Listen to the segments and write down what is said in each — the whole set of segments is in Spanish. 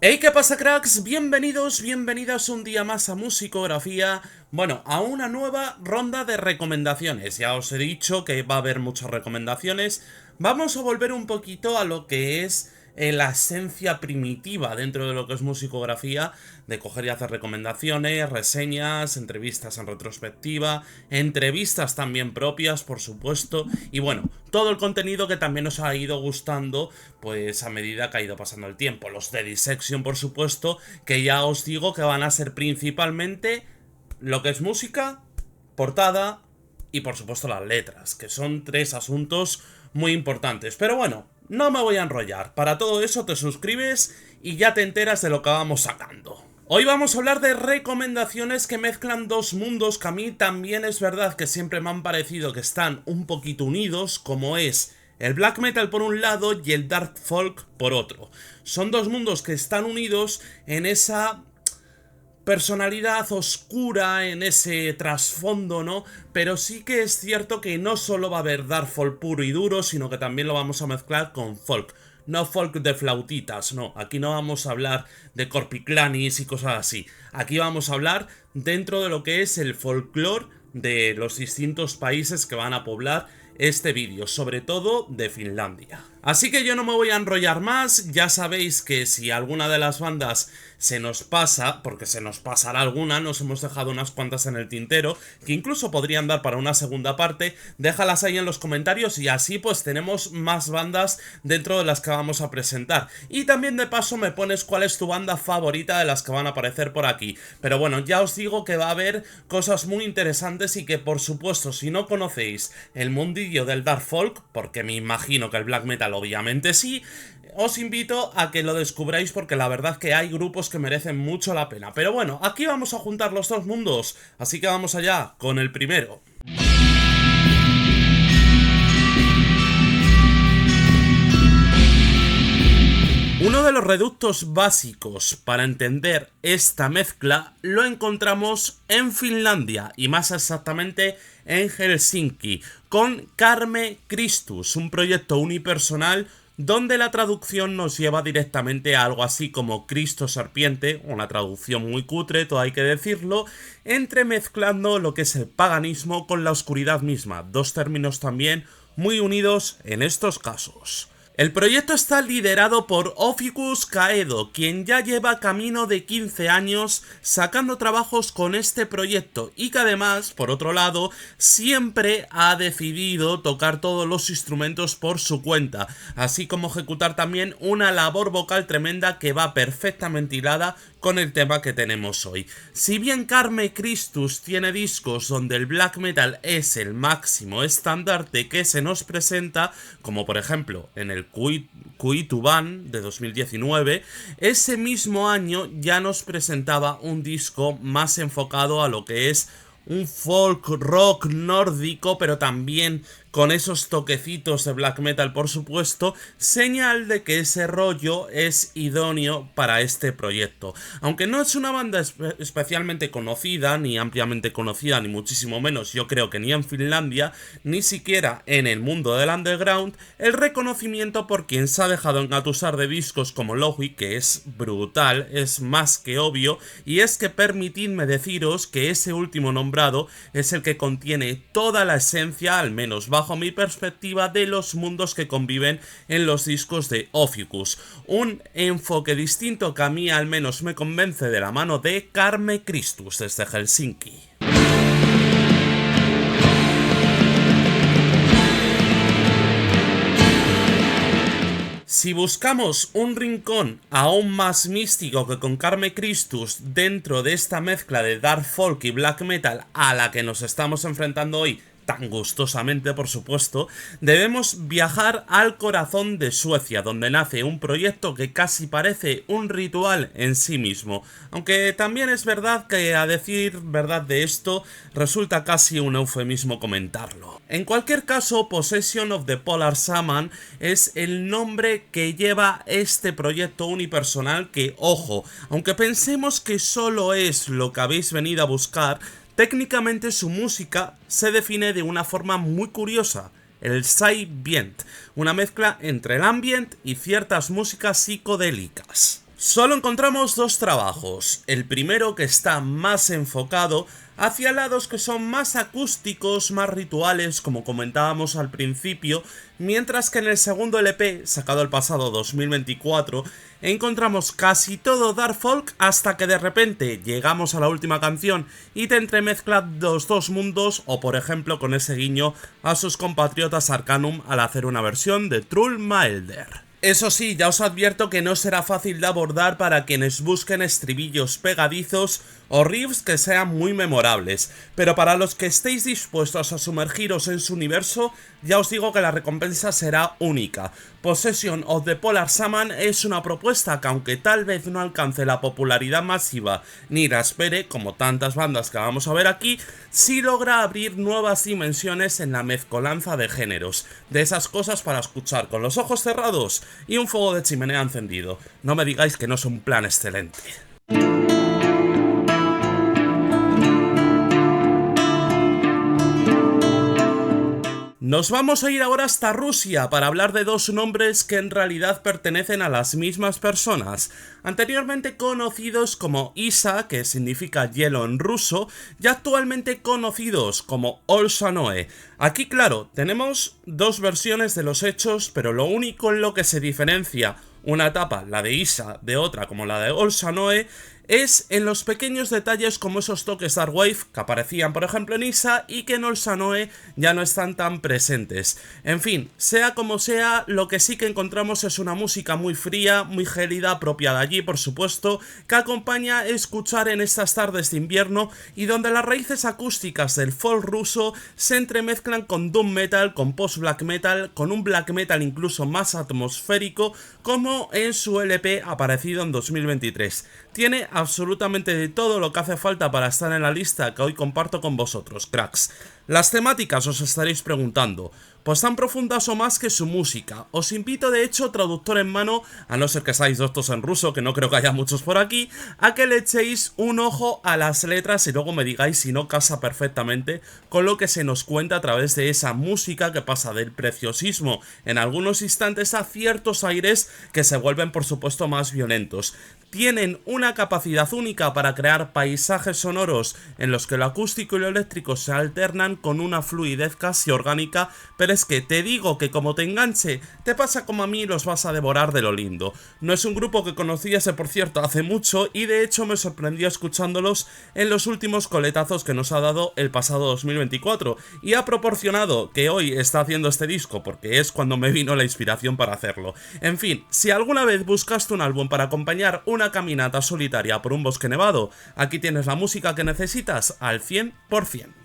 Hey, ¿qué pasa, cracks? Bienvenidos, bienvenidas un día más a Musicografía. Bueno, a una nueva ronda de recomendaciones. Ya os he dicho que va a haber muchas recomendaciones. Vamos a volver un poquito a lo que es la esencia primitiva dentro de lo que es musicografía, de coger y hacer recomendaciones, reseñas, entrevistas en retrospectiva, entrevistas también propias, por supuesto, y bueno, todo el contenido que también os ha ido gustando, pues a medida que ha ido pasando el tiempo. Los de Dissection, por supuesto, que ya os digo que van a ser principalmente lo que es música, portada y por supuesto las letras, que son tres asuntos muy importantes. Pero bueno, no me voy a enrollar. Para todo eso te suscribes y ya te enteras de lo que vamos sacando. Hoy vamos a hablar de recomendaciones que mezclan dos mundos que a mí también es verdad que siempre me han parecido que están un poquito unidos, como es el black metal por un lado y el dark folk por otro. Son dos mundos que están unidos en esa personalidad oscura, en ese trasfondo, ¿no? Pero sí que es cierto que no solo va a haber dark folk puro y duro, sino que también lo vamos a mezclar con folk. No folk de flautitas, no. Aquí no vamos a hablar de corpiclanis y cosas así. Aquí vamos a hablar dentro de lo que es el folclore de los distintos países que van a poblar este vídeo, sobre todo de Finlandia. Así que yo no me voy a enrollar más, ya sabéis que si alguna de las bandas se nos pasa, porque se nos pasará alguna, nos hemos dejado unas cuantas en el tintero, que incluso podrían dar para una segunda parte, déjalas ahí en los comentarios y así pues tenemos más bandas dentro de las que vamos a presentar. Y también de paso me pones cuál es tu banda favorita de las que van a aparecer por aquí. Pero bueno, ya os digo que va a haber cosas muy interesantes y que por supuesto si no conocéis el mundillo del dark folk, porque me imagino que el black metal obviamente sí, os invito a que lo descubráis porque la verdad que hay grupos que merecen mucho la pena. Pero bueno, aquí vamos a juntar los dos mundos, así que vamos allá con el primero. Uno de los reductos básicos para entender esta mezcla lo encontramos en Finlandia y más exactamente en Helsinki con Karme Christus, un proyecto unipersonal donde la traducción nos lleva directamente a algo así como Cristo Serpiente, una traducción muy cutre, todo hay que decirlo, entremezclando lo que es el paganismo con la oscuridad misma, dos términos también muy unidos en estos casos. El proyecto está liderado por Oficus Caedo, quien ya lleva camino de 15 años sacando trabajos con este proyecto y que además, por otro lado, siempre ha decidido tocar todos los instrumentos por su cuenta, así como ejecutar también una labor vocal tremenda que va perfectamente hilada con el tema que tenemos hoy. Si bien Karme Christus tiene discos donde el black metal es el máximo estandarte que se nos presenta, como por ejemplo en el Kuituban de 2019, ese mismo año ya nos presentaba un disco más enfocado a lo que es un folk rock nórdico, pero también con esos toquecitos de black metal, por supuesto, señal de que ese rollo es idóneo para este proyecto. Aunque no es una banda especialmente conocida, ni ampliamente conocida, ni muchísimo menos, yo creo que ni en Finlandia, ni siquiera en el mundo del underground, el reconocimiento por quien se ha dejado engatusar de discos como Logi, que es brutal, es más que obvio, y es que permitidme deciros que ese último nombrado es el que contiene toda la esencia, al menos bajo mi perspectiva, de los mundos que conviven en los discos de Oficus. Un enfoque distinto que a mí al menos me convence de la mano de Karme Christus desde Helsinki. Si buscamos un rincón aún más místico que con Karme Christus dentro de esta mezcla de dark folk y black metal a la que nos estamos enfrentando hoy, tan gustosamente por supuesto, debemos viajar al corazón de Suecia, donde nace un proyecto que casi parece un ritual en sí mismo, aunque también es verdad que a decir verdad de esto resulta casi un eufemismo comentarlo. En cualquier caso, Possession of the Polar Shaman es el nombre que lleva este proyecto unipersonal que, ojo, aunque pensemos que solo es lo que habéis venido a buscar, técnicamente su música se define de una forma muy curiosa, el Psy-Bient, una mezcla entre el ambient y ciertas músicas psicodélicas. Solo encontramos dos trabajos, el primero que está más enfocado hacia lados que son más acústicos, más rituales, como comentábamos al principio, mientras que en el segundo LP, sacado el pasado 2024, encontramos casi todo dark folk hasta que de repente llegamos a la última canción y te entremezcla los dos mundos, o por ejemplo con ese guiño a sus compatriotas Arcanum al hacer una versión de Trull Milder. Eso sí, ya os advierto que no será fácil de abordar para quienes busquen estribillos pegadizos o riffs que sean muy memorables, pero para los que estéis dispuestos a sumergiros en su universo, ya os digo que la recompensa será única. Possession of the Polar Shaman es una propuesta que, aunque tal vez no alcance la popularidad masiva ni la espere, como tantas bandas que vamos a ver aquí, sí logra abrir nuevas dimensiones en la mezcolanza de géneros, de esas cosas para escuchar con los ojos cerrados y un fuego de chimenea encendido. No me digáis que no es un plan excelente. Nos vamos a ir ahora hasta Rusia para hablar de dos nombres que en realidad pertenecen a las mismas personas, anteriormente conocidos como Isa, que significa hielo en ruso, y actualmente conocidos como Olshanoe. Aquí, claro, tenemos dos versiones de los hechos, pero lo único en lo que se diferencia una etapa, la de Isa, de otra como la de Olshanoe, es en los pequeños detalles como esos toques Dark Wave que aparecían por ejemplo en Isa y que en Olshanoe ya no están tan presentes. En fin, sea como sea, lo que sí que encontramos es una música muy fría, muy gélida, propia de allí por supuesto, que acompaña a escuchar en estas tardes de invierno y donde las raíces acústicas del folk ruso se entremezclan con doom metal, con post black metal, con un black metal incluso más atmosférico como en su LP aparecido en 2023. Tiene absolutamente de todo lo que hace falta para estar en la lista que hoy comparto con vosotros, cracks. Las temáticas, os estaréis preguntando, pues tan profundas o más que su música. Os invito, de hecho, traductor en mano, a no ser que seáis doctos en ruso, que no creo que haya muchos por aquí, a que le echéis un ojo a las letras y luego me digáis si no casa perfectamente con lo que se nos cuenta a través de esa música que pasa del preciosismo en algunos instantes a ciertos aires que se vuelven por supuesto más violentos. Tienen una capacidad única para crear paisajes sonoros en los que lo acústico y lo eléctrico se alternan con una fluidez casi orgánica, pero es que te digo que como te enganche, te pasa como a mí y los vas a devorar de lo lindo. No es un grupo que conociese por cierto hace mucho y de hecho me sorprendió escuchándolos en los últimos coletazos que nos ha dado el pasado 2024 y ha proporcionado que hoy está haciendo este disco porque es cuando me vino la inspiración para hacerlo. En fin, si alguna vez buscaste un álbum para acompañar una caminata solitaria por un bosque nevado, aquí tienes la música que necesitas al 100%.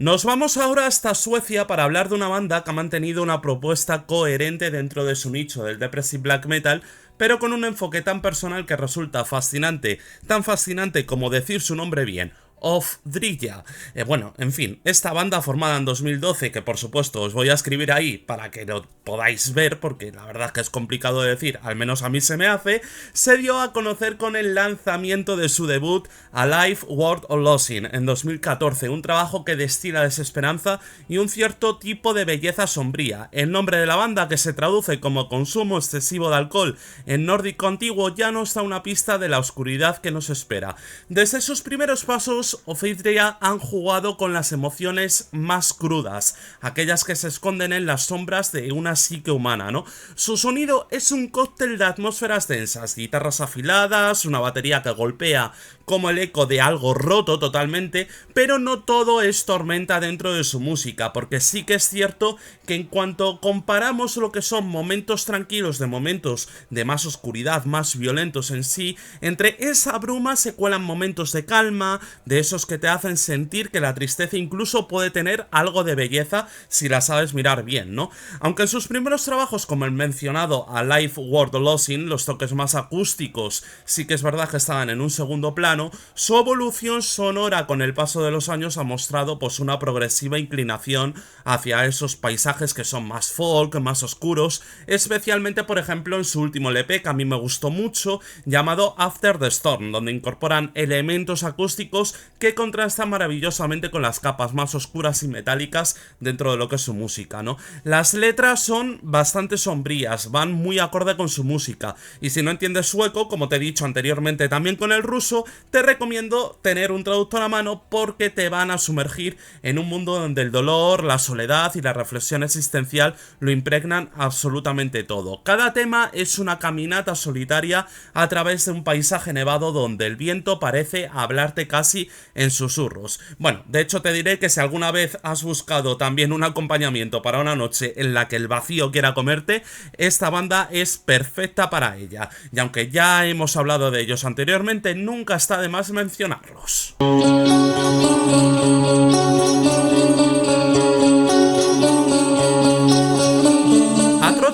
Nos vamos ahora hasta Suecia para hablar de una banda que ha mantenido una propuesta coherente dentro de su nicho del depressive black metal, pero con un enfoque tan personal que resulta fascinante, tan fascinante como decir su nombre bien, Ofdrilla. Bueno, en fin, esta banda formada en 2012, que por supuesto os voy a escribir ahí para que lo podáis ver, porque la verdad que es complicado de decir, al menos a mí se me hace, se dio a conocer con el lanzamiento de su debut Alive World of Losing en 2014, un trabajo que destila desesperanza y un cierto tipo de belleza sombría. El nombre de la banda, que se traduce como consumo excesivo de alcohol en nórdico antiguo, ya nos da una pista de la oscuridad que nos espera. Desde sus primeros pasos, Ofdrilla han jugado con las emociones más crudas, aquellas que se esconden en las sombras de una psique humana, ¿no? Su sonido es un cóctel de atmósferas densas, guitarras afiladas, una batería que golpea como el eco de algo roto totalmente, pero no todo es tormenta dentro de su música, porque sí que es cierto que en cuanto comparamos lo que son momentos tranquilos de momentos de más oscuridad, más violentos en sí, entre esa bruma se cuelan momentos de calma, de esos que te hacen sentir que la tristeza incluso puede tener algo de belleza si la sabes mirar bien, ¿no? Aunque en sus primeros trabajos, como el mencionado Alive World of Losing, los toques más acústicos sí que es verdad que estaban en un segundo plano, mexicano, su evolución sonora con el paso de los años ha mostrado pues una progresiva inclinación hacia esos paisajes que son más folk, más oscuros, especialmente por ejemplo en su último LP que a mí me gustó mucho, llamado After the Storm, donde incorporan elementos acústicos que contrastan maravillosamente con las capas más oscuras y metálicas dentro de lo que es su música, ¿no? Las letras son bastante sombrías, van muy acorde con su música, y si no entiendes sueco, como te he dicho anteriormente también con el ruso, te recomiendo tener un traductor a mano porque te van a sumergir en un mundo donde el dolor, la soledad y la reflexión existencial lo impregnan absolutamente todo. Cada tema es una caminata solitaria a través de un paisaje nevado donde el viento parece hablarte casi en susurros. Bueno, de hecho te diré que si alguna vez has buscado también un acompañamiento para una noche en la que el vacío quiera comerte, esta banda es perfecta para ella. Y aunque ya hemos hablado de ellos anteriormente, nunca está de más mencionarlos.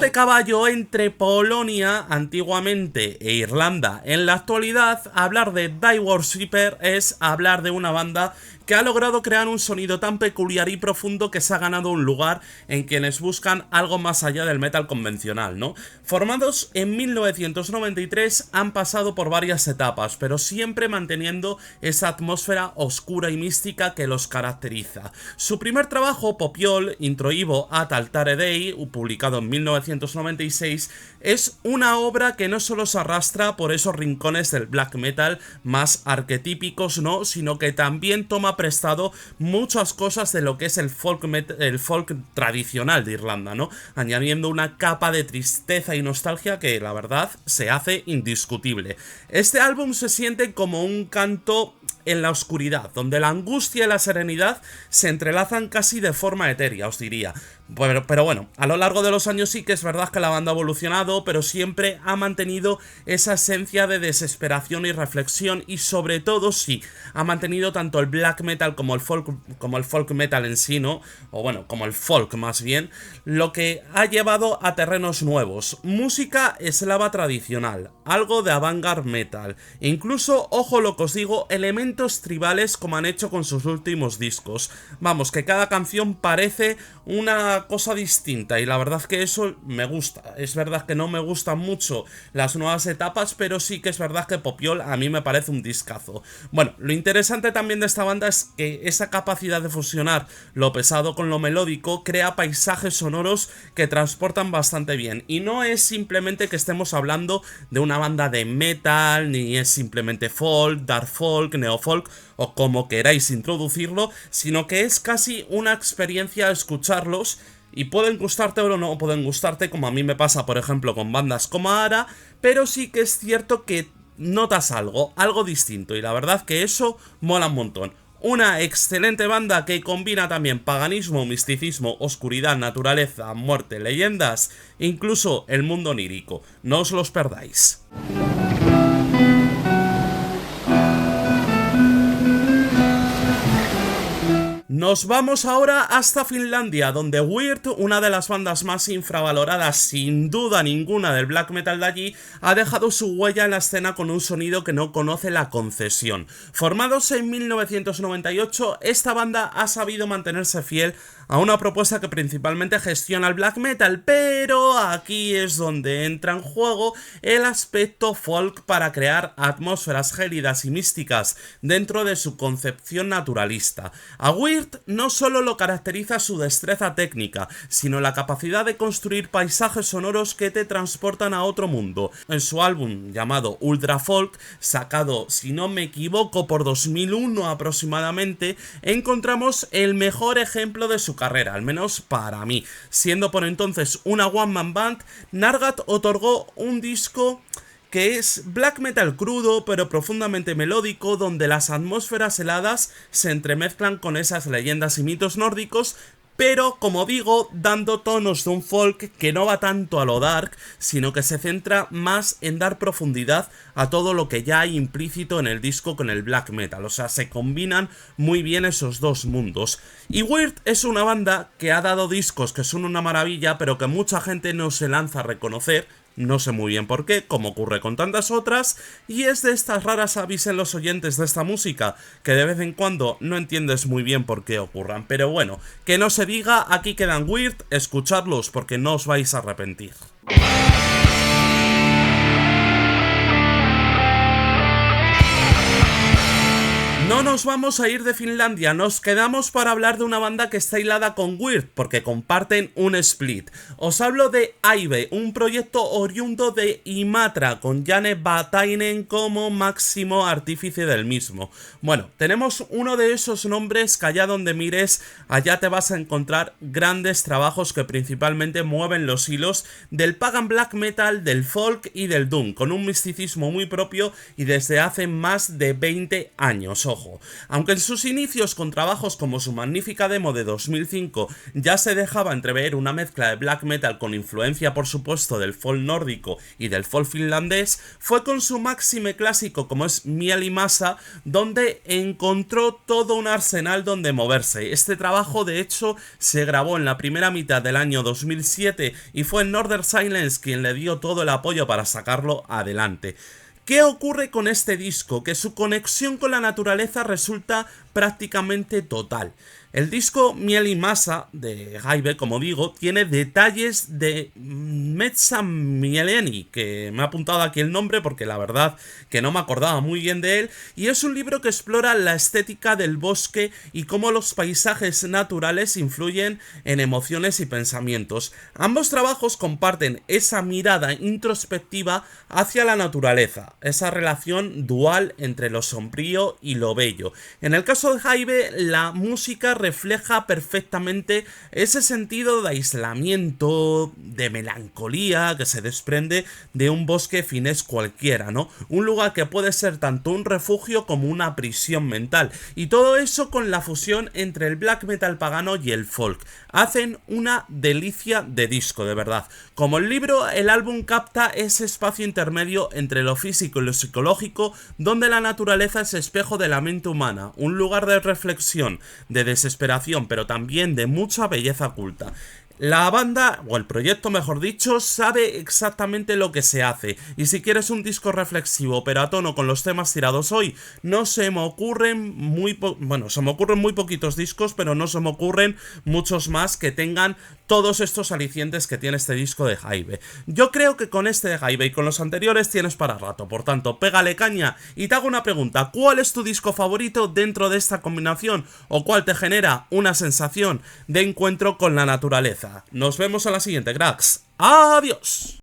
De caballo entre Polonia antiguamente e Irlanda en la actualidad, hablar de Die Worshipper es hablar de una banda que ha logrado crear un sonido tan peculiar y profundo que se ha ganado un lugar en quienes buscan algo más allá del metal convencional, ¿no? Formados en 1993 han pasado por varias etapas, pero siempre manteniendo esa atmósfera oscura y mística que los caracteriza. Su primer trabajo, Popiol, Introibo ad altare Dei, publicado en 1996, es una obra que no solo se arrastra por esos rincones del black metal más arquetípicos, ¿no?, sino que también toma prestado muchas cosas de lo que es el folk tradicional de Irlanda, ¿no?, añadiendo una capa de tristeza y nostalgia que la verdad se hace indiscutible. Este álbum se siente como un canto en la oscuridad, donde la angustia y la serenidad se entrelazan casi de forma etérea, os diría. Pero bueno, a lo largo de los años sí que es verdad que la banda ha evolucionado, pero siempre ha mantenido esa esencia de desesperación y reflexión, y sobre todo sí, ha mantenido tanto el black metal como el folk metal en sí, ¿no? O bueno, como el folk más bien, lo que ha llevado a terrenos nuevos, música eslava tradicional, algo de avant-garde metal, e incluso, ojo lo que os digo, elementos tribales como han hecho con sus últimos discos. Vamos, que cada canción parece una cosa distinta y la verdad que eso me gusta. Es verdad que no me gustan mucho las nuevas etapas, pero sí que es verdad que Popiol a mí me parece un discazo. Bueno, lo interesante también de esta banda es que esa capacidad de fusionar lo pesado con lo melódico crea paisajes sonoros que transportan bastante bien, y no es simplemente que estemos hablando de una banda de metal, ni es simplemente folk, dark folk, neofolk o como queráis introducirlo, sino que es casi una experiencia escucharlos. Y pueden gustarte o no pueden gustarte, como a mí me pasa por ejemplo con bandas como Ara, pero sí que es cierto que notas algo distinto, y la verdad que eso mola un montón. Una excelente banda que combina también paganismo, misticismo, oscuridad, naturaleza, muerte, leyendas e incluso el mundo onírico. No os los perdáis. Nos vamos ahora hasta Finlandia, donde Weird, una de las bandas más infravaloradas sin duda ninguna del black metal de allí, ha dejado su huella en la escena con un sonido que no conoce la concesión. Formados en 1998, esta banda ha sabido mantenerse fiel a una propuesta que principalmente gestiona el black metal, pero aquí es donde entra en juego el aspecto folk para crear atmósferas gélidas y místicas dentro de su concepción naturalista. A Weird no solo lo caracteriza su destreza técnica, sino la capacidad de construir paisajes sonoros que te transportan a otro mundo. En su álbum llamado Ultra Folk, sacado si no me equivoco por 2001 aproximadamente, encontramos el mejor ejemplo de su carrera, al menos para mí. Siendo por entonces una one man band, Nargat otorgó un disco que es black metal crudo pero profundamente melódico, donde las atmósferas heladas se entremezclan con esas leyendas y mitos nórdicos, pero como digo, dando tonos de un folk que no va tanto a lo dark, sino que se centra más en dar profundidad a todo lo que ya hay implícito en el disco con el black metal. O sea, se combinan muy bien esos dos mundos. Y Weird es una banda que ha dado discos que son una maravilla, pero que mucha gente no se lanza a reconocer, no sé muy bien por qué, como ocurre con tantas otras, y es de estas raras avis en los oyentes de esta música, que de vez en cuando no entiendes muy bien por qué ocurran. Pero bueno, que no se diga, aquí quedan Weird, escuchadlos porque no os vais a arrepentir. No nos vamos a ir de Finlandia, nos quedamos para hablar de una banda que está hilada con Weird, porque comparten un split. Os hablo de Aive, un proyecto oriundo de Imatra, con Janne Vatainen como máximo artífice del mismo. Bueno, tenemos uno de esos nombres que allá donde mires, allá te vas a encontrar grandes trabajos que principalmente mueven los hilos del pagan black metal, del folk y del doom, con un misticismo muy propio y desde hace más de 20 años, ojo. Aunque en sus inicios con trabajos como su magnífica demo de 2005 ya se dejaba entrever una mezcla de black metal con influencia por supuesto del folk nórdico y del folk finlandés, fue con su máxime clásico como es Mielimasa donde encontró todo un arsenal donde moverse. Este trabajo de hecho se grabó en la primera mitad del año 2007 y fue Northern Silence quien le dio todo el apoyo para sacarlo adelante. ¿Qué ocurre con este disco? Que su conexión con la naturaleza resulta prácticamente total. El disco Mielimasa de Aive, como digo, tiene detalles de Metsä Mieleni, que me ha apuntado aquí el nombre porque la verdad que no me acordaba muy bien de él, y es un libro que explora la estética del bosque y cómo los paisajes naturales influyen en emociones y pensamientos. Ambos trabajos comparten esa mirada introspectiva hacia la naturaleza, esa relación dual entre lo sombrío y lo bello. En el caso de Aive, la música refleja perfectamente ese sentido de aislamiento, de melancolía que se desprende de un bosque finés cualquiera, ¿no? Un lugar que puede ser tanto un refugio como una prisión mental. Y todo eso con la fusión entre el black metal pagano y el folk. Hacen una delicia de disco, de verdad. Como el libro, el álbum capta ese espacio intermedio entre lo físico y lo psicológico, donde la naturaleza es espejo de la mente humana, un lugar de reflexión, de desesperación, pero también de mucha belleza oculta. La banda, o el proyecto mejor dicho, sabe exactamente lo que se hace, y si quieres un disco reflexivo pero a tono con los temas tirados hoy, no se me ocurren se me ocurren muy poquitos discos, pero no se me ocurren muchos más que tengan todos estos alicientes que tiene este disco de Aive. Yo creo que con este de Aive y con los anteriores tienes para rato, por tanto, pégale caña y te hago una pregunta: ¿cuál es tu disco favorito dentro de esta combinación? ¿O cuál te genera una sensación de encuentro con la naturaleza? Nos vemos a la siguiente, cracks. ¡Adiós!